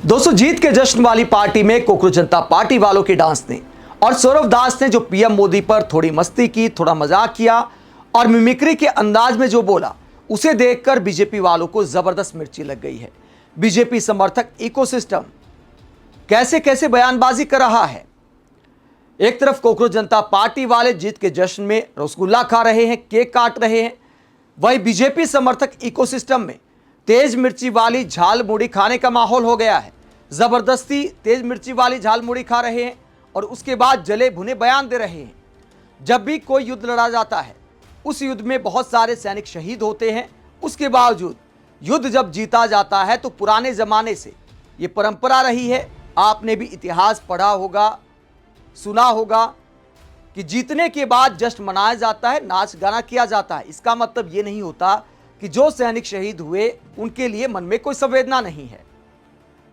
दोस्तों, जीत के जश्न वाली पार्टी में कोकरोच जनता पार्टी वालों के डांस ने और सौरव दास ने जो पीएम मोदी पर थोड़ी मस्ती की, थोड़ा मजाक किया और मिमिक्री के अंदाज में जो बोला, उसे देखकर बीजेपी वालों को जबरदस्त मिर्ची लग गई है। बीजेपी समर्थक इकोसिस्टम कैसे कैसे बयानबाजी कर रहा है। एक तरफ कोकरोच जनता पार्टी वाले जीत के जश्न में रसगुल्ला खा रहे हैं, केक काट रहे हैं, वही बीजेपी समर्थक इकोसिस्टम में तेज मिर्ची वाली झाल मुड़ी खाने का माहौल हो गया है। जबरदस्ती तेज मिर्ची वाली झाल मुड़ी खा रहे हैं और उसके बाद जले भुने बयान दे रहे हैं। जब भी कोई युद्ध लड़ा जाता है, उस युद्ध में बहुत सारे सैनिक शहीद होते हैं। उसके बावजूद युद्ध जब जीता जाता है तो पुराने जमाने से ये परंपरा रही है। आपने भी इतिहास पढ़ा होगा, सुना होगा कि जीतने के बाद जश्न मनाया जाता है, नाच गाना किया जाता है। इसका मतलब ये नहीं होता कि जो सैनिक शहीद हुए उनके लिए मन में कोई संवेदना नहीं है।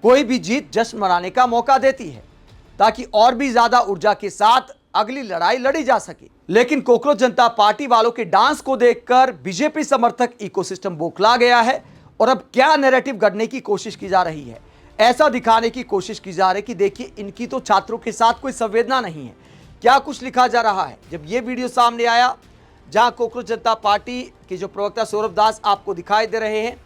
कोई भी जीत जश्न मनाने का मौका देती है ताकि और भी ज्यादा ऊर्जा के साथ अगली लड़ाई लड़ी जा सके। लेकिन कोकरोच जनता पार्टी वालों के डांस को देखकर बीजेपी समर्थक इकोसिस्टम बौखला गया है और अब क्या नैरेटिव गढ़ने की कोशिश की जा रही है। ऐसा दिखाने की कोशिश की जा रही है कि देखिए, इनकी तो छात्रों के साथ कोई संवेदना नहीं है। क्या कुछ लिखा जा रहा है। जब ये वीडियो सामने आया, जहां कोकरोच जनता पार्टी के जो प्रवक्ता सौरव दास आपको दिखाई दे रहे हैं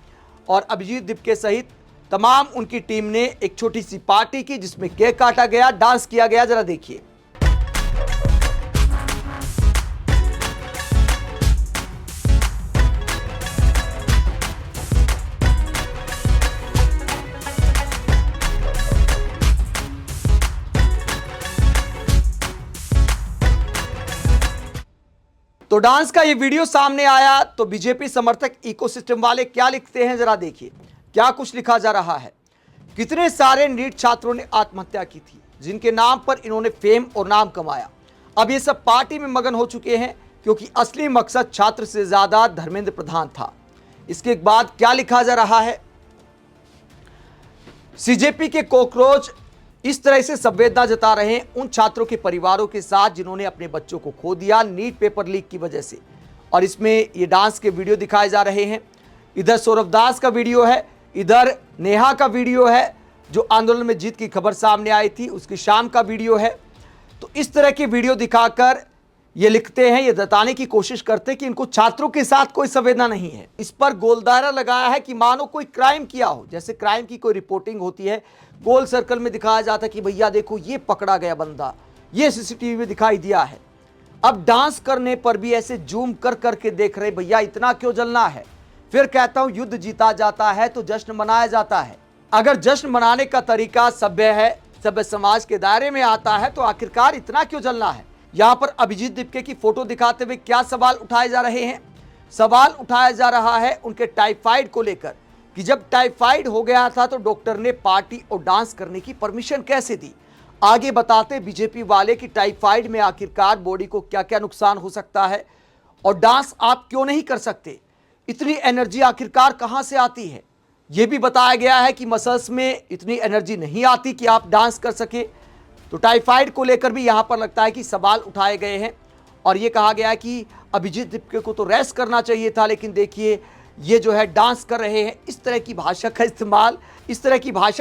और अभिजीत दिपके सहित तमाम उनकी टीम ने एक छोटी सी पार्टी की, जिसमें केक काटा गया, डांस किया गया। जरा देखिए। तो डांस का ये वीडियो सामने आया तो बीजेपी समर्थक इकोसिस्टम वाले क्या लिखते हैं, जरा देखिए। क्या कुछ लिखा जा रहा है। कितने सारे नीट छात्रों ने आत्महत्या की थी, जिनके नाम पर इन्होंने फेम और नाम कमाया। अब ये सब पार्टी में मगन हो चुके हैं, क्योंकि असली मकसद छात्र से ज्यादा धर्मेंद्र प्रधान था। इसके बाद क्या लिखा जा रहा है। सीजेपी के कोकरोच इस तरह से संवेदना जता रहे हैं उन छात्रों के परिवारों के साथ जिन्होंने अपने बच्चों को खो दिया नीट पेपर लीक की वजह से। और इसमें ये डांस के वीडियो दिखाए जा रहे हैं। इधर सौरव दास का वीडियो है, इधर नेहा का वीडियो है, जो आंदोलन में जीत की खबर सामने आई थी उसकी शाम का वीडियो है। तो इस तरह के वीडियो दिखाकर ये लिखते हैं, ये बताने की कोशिश करते हैं कि इनको छात्रों के साथ कोई संवेदना नहीं है। इस पर गोलदारा लगाया है कि मानो कोई क्राइम किया हो। जैसे क्राइम की कोई रिपोर्टिंग होती है, गोल सर्कल में दिखाया जाता है कि भैया देखो ये पकड़ा गया बंदा, ये सीसीटीवी में दिखाई दिया है। अब डांस करने पर भी ऐसे जूम कर करके देख रहे, भैया इतना क्यों जलना है। फिर कहता हूं, युद्ध जीता जाता है तो जश्न मनाया जाता है। अगर जश्न मनाने का तरीका सभ्य है, सभ्य समाज के दायरे में आता है, तो आखिरकार इतना क्यों जलना है। यहां पर अभिजीत दिपके की फोटो दिखाते हुए क्या सवाल उठाए जा रहे हैं। सवाल उठाया जा रहा है उनके टाइफाइड को लेकर कि जब टाइफाइड हो गया था तो डॉक्टर ने पार्टी और डांस करने की परमिशन कैसे दी। आगे बताते बीजेपी वाले कि टाइफाइड में आखिरकार बॉडी को क्या क्या नुकसान हो सकता है और डांस आप क्यों नहीं कर सकते। इतनी एनर्जी आखिरकार कहां से आती है। यह भी बताया गया है कि मसल्स में इतनी एनर्जी नहीं आती कि आप डांस कर सके। तो टाइफाइड को लेकर भी यहां पर लगता है कि सवाल उठाए गए हैं और यह कहा गया है कि अभिजीत दिपके को तो रेस्ट करना चाहिए था, लेकिन देखिए ये जो है डांस कर रहे हैं। इस तरह की भाषा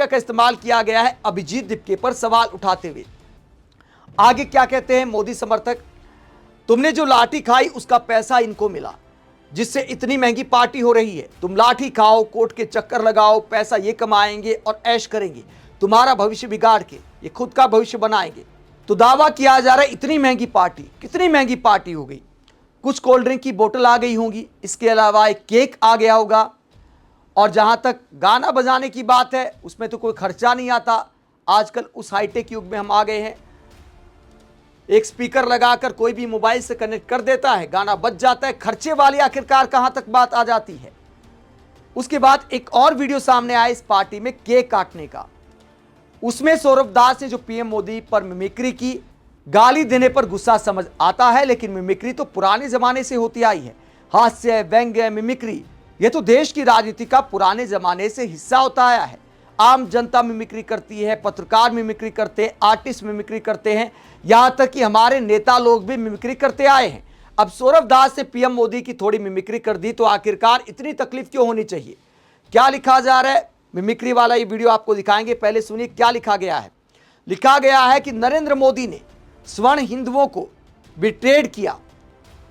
का इस्तेमाल किया गया है अभिजीत दिपके पर सवाल उठाते हुए। आगे क्या कहते हैं मोदी समर्थक। तुमने जो लाठी खाई उसका पैसा इनको मिला, जिससे इतनी महंगी पार्टी हो रही है। तुम लाठी खाओ, कोर्ट के चक्कर लगाओ, पैसा ये कमाएंगे और ऐश करेंगे, तुम्हारा भविष्य बिगाड़ के ये खुद का भविष्य बनाएंगे। तो दावा किया जा रहा है इतनी महंगी पार्टी, कितनी महंगी पार्टी हो गई। कुछ कोल्ड ड्रिंक की बोतल आ गई होंगी, इसके अलावा एक केक आ गया होगा। और जहां तक गाना बजाने की बात है, उसमें तो कोई खर्चा नहीं आता। आजकल उस हाईटेक युग में हम आ गए हैं। एक स्पीकर लगाकर कोई भी मोबाइल से कनेक्ट कर देता है, गाना बज जाता है। खर्चे वाली आखिरकार कहां तक बात आ जाती है। उसके बाद एक और वीडियो सामने आया इस पार्टी में केक काटने का। उसमें सौरव दास ने जो पीएम मोदी पर मिमिक्री की, गाली देने पर गुस्सा समझ आता है, लेकिन मिमिक्री तो पुराने जमाने से होती आई है। हास्य, व्यंग्य, मिमिक्री ये तो देश की राजनीति का पुराने जमाने से हिस्सा होता आया है। आम जनता मिमिक्री करती है, पत्रकार मिमिक्री करते हैं, आर्टिस्ट मिमिक्री करते हैं, यहां तक कि हमारे नेता लोग भी मिमिक्री करते आए हैं। अब सौरव दास ने पीएम मोदी की थोड़ी मिमिक्री कर दी तो आखिरकार इतनी तकलीफ क्यों होनी चाहिए। क्या लिखा जा रहा है। मिमिक्री वाला ये वीडियो आपको दिखाएंगे। पहले सुनिए क्या लिखा गया है। लिखा गया है कि नरेंद्र मोदी ने स्वर्ण हिंदुओं को बिट्रेड किया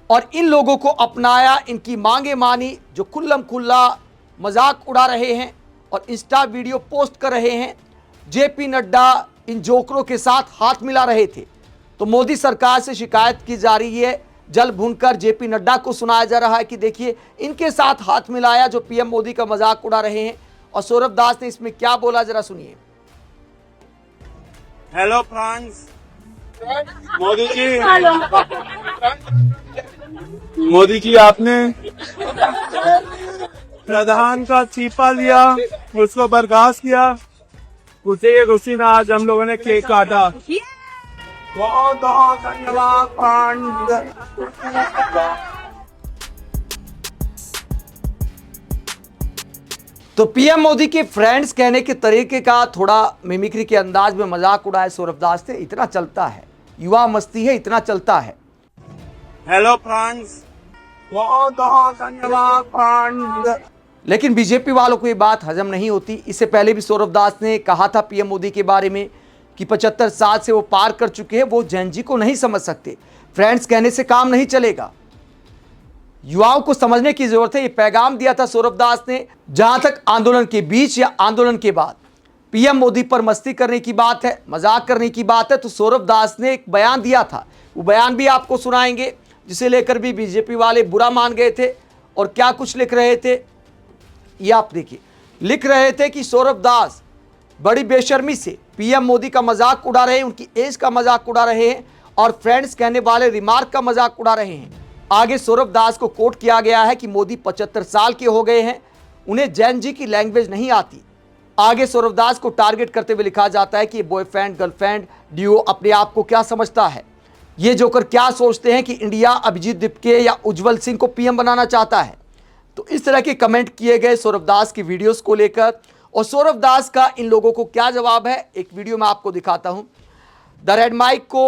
और इन लोगों को अपनाया, इनकी मांगे मानी, जो खुल्लम खुल्ला मजाक उड़ा रहे हैं और इंस्टा वीडियो पोस्ट कर रहे हैं। जेपी नड्डा इन जोकरों के साथ हाथ मिला रहे थे। तो मोदी सरकार से शिकायत की जा रही है, जल भूनकर जेपी नड्डा को सुनाया जा रहा है कि देखिए इनके साथ हाथ मिलाया जो पीएम मोदी का मजाक उड़ा रहे हैं। और सौरभ दास ने इसमें क्या बोला, जरा सुनिए। हेलो फ्रांस, मोदी जी आपने प्रधान का चीपा लिया, उसको बर्खास्त किया, उसी में आज हम लोगों ने केक काटा। बहुत बहुत धन्यवाद फ्रांस। तो पीएम मोदी के फ्रेंड्स कहने के तरीके का थोड़ा मिमिक्री के अंदाज में मजाक उड़ाया सौरभ दास ने। इतना चलता है, युवा मस्ती है, इतना चलता है। हेलो फ्रांस, बहुत बहुत धन्यवाद फ्रांस। लेकिन बीजेपी वालों को ये बात हजम नहीं होती। इससे पहले भी सौरभ दास ने कहा था पीएम मोदी के बारे में कि 75 साल से वो पार कर चुके हैं, वो जैन जी को नहीं समझ सकते। फ्रेंड्स कहने से काम नहीं चलेगा, युवाओं को समझने की जरूरत है। ये पैगाम दिया था सौरभ दास ने। जहां तक आंदोलन के बीच या आंदोलन के बाद पीएम मोदी पर मस्ती करने की बात है, मजाक करने की बात है, तो सौरभ दास ने एक बयान दिया था। वो बयान भी आपको सुनाएंगे, जिसे लेकर भी बीजेपी वाले बुरा मान गए थे। और क्या कुछ लिख रहे थे ये आप देखिए। लिख रहे थे कि सौरभ दास बड़ी बेशर्मी से पीएम मोदी का मजाक उड़ा रहे हैं, उनकी एज का मजाक उड़ा रहे हैं और फ्रेंड्स कहने वाले रिमार्क का मजाक उड़ा रहे हैं। आगे सौरभ दास को कोट किया गया है कि मोदी 75 साल के हो गए हैं, उन्हें जैन जी की लैंग्वेज नहीं आती। आगे सौरभ दास को टारगेट करते हुए लिखा जाता है कि बॉयफ्रेंड गर्लफ्रेंड डियो अपने आप को क्या समझता है, ये जोकर क्या सोचते हैं कि इंडिया अभिजीत दीपके या उज्जवल सिंह को पीएम बनाना चाहता है। तो इस तरह के कमेंट किए गए सौरभ दास की वीडियोस को लेकर। और सौरभ दास का इन लोगों को क्या जवाब है, एक वीडियो में आपको दिखाता हूं। द रेड माइक को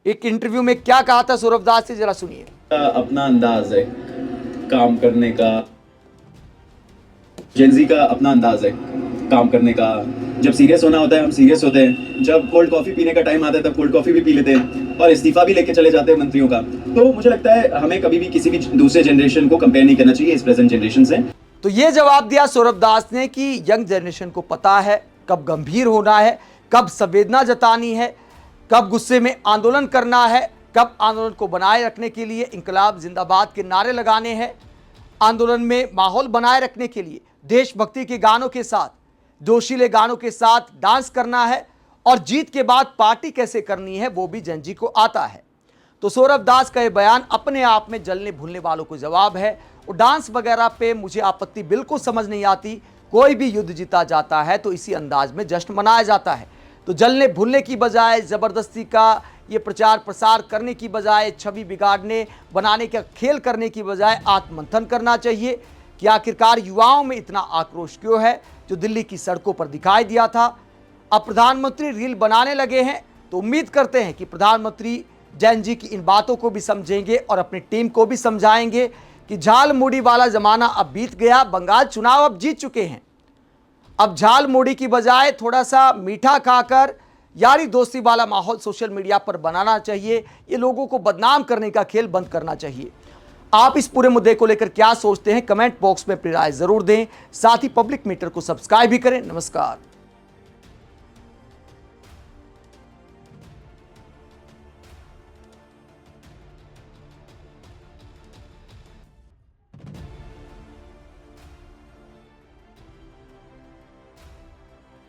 एक इंटरव्यू में क्या कहा था सौरभ दास से, जरा सुनिए। अपना अंदाज है काम करने का, जेंजी का अपना अंदाज है काम करने का। जब सीरियस होना होता है हम सीरियस होते हैं, जब कोल्ड कॉफी पीने का टाइम आता है तब कोल्ड कॉफी भी पी लेते हैं और इस्तीफा भी लेके चले जाते हैं मंत्रियों का। तो मुझे लगता है हमें कभी भी किसी भी दूसरे जनरेशन को कंपेयर नहीं करना चाहिए इस प्रेजेंट जनरेशन से। तो ये जवाब दिया सौरभ दास ने कि यंग जनरेशन को पता है कब गंभीर होना है, कब संवेदना जतानी है, कब गुस्से में आंदोलन करना है, कब आंदोलन को बनाए रखने के लिए इंकलाब जिंदाबाद के नारे लगाने हैं, आंदोलन में माहौल बनाए रखने के लिए देशभक्ति के गानों के साथ, जोशीले गानों के साथ डांस करना है और जीत के बाद पार्टी कैसे करनी है वो भी जैन जी को आता है। तो सौरभ दास का ये बयान अपने आप में जलने भूलने वालों को जवाब है। और डांस वगैरह पे मुझे आपत्ति बिल्कुल समझ नहीं आती। कोई भी युद्ध जीता जाता है तो इसी अंदाज में जश्न मनाया जाता है। तो जलने भूलने की बजाय, ज़बरदस्ती का ये प्रचार प्रसार करने की बजाय, छवि बिगाड़ने बनाने का खेल करने की बजाय आत्ममंथन करना चाहिए कि आखिरकार युवाओं में इतना आक्रोश क्यों है जो दिल्ली की सड़कों पर दिखाई दिया था। अब प्रधानमंत्री रील बनाने लगे हैं तो उम्मीद करते हैं कि प्रधानमंत्री जैन जी की इन बातों को भी समझेंगे और अपनी टीम को भी समझाएंगे कि झाल मुड़ी वाला जमाना अब बीत गया। बंगाल चुनाव अब जीत चुके हैं, अब झाल मुड़ी की बजाय थोड़ा सा मीठा खाकर यारी दोस्ती वाला माहौल सोशल मीडिया पर बनाना चाहिए। ये लोगों को बदनाम करने का खेल बंद करना चाहिए। आप इस पूरे मुद्दे को लेकर क्या सोचते हैं, कमेंट बॉक्स में अपनी राय जरूर दें। साथ ही पब्लिक मीटर को सब्सक्राइब भी करें। नमस्कार।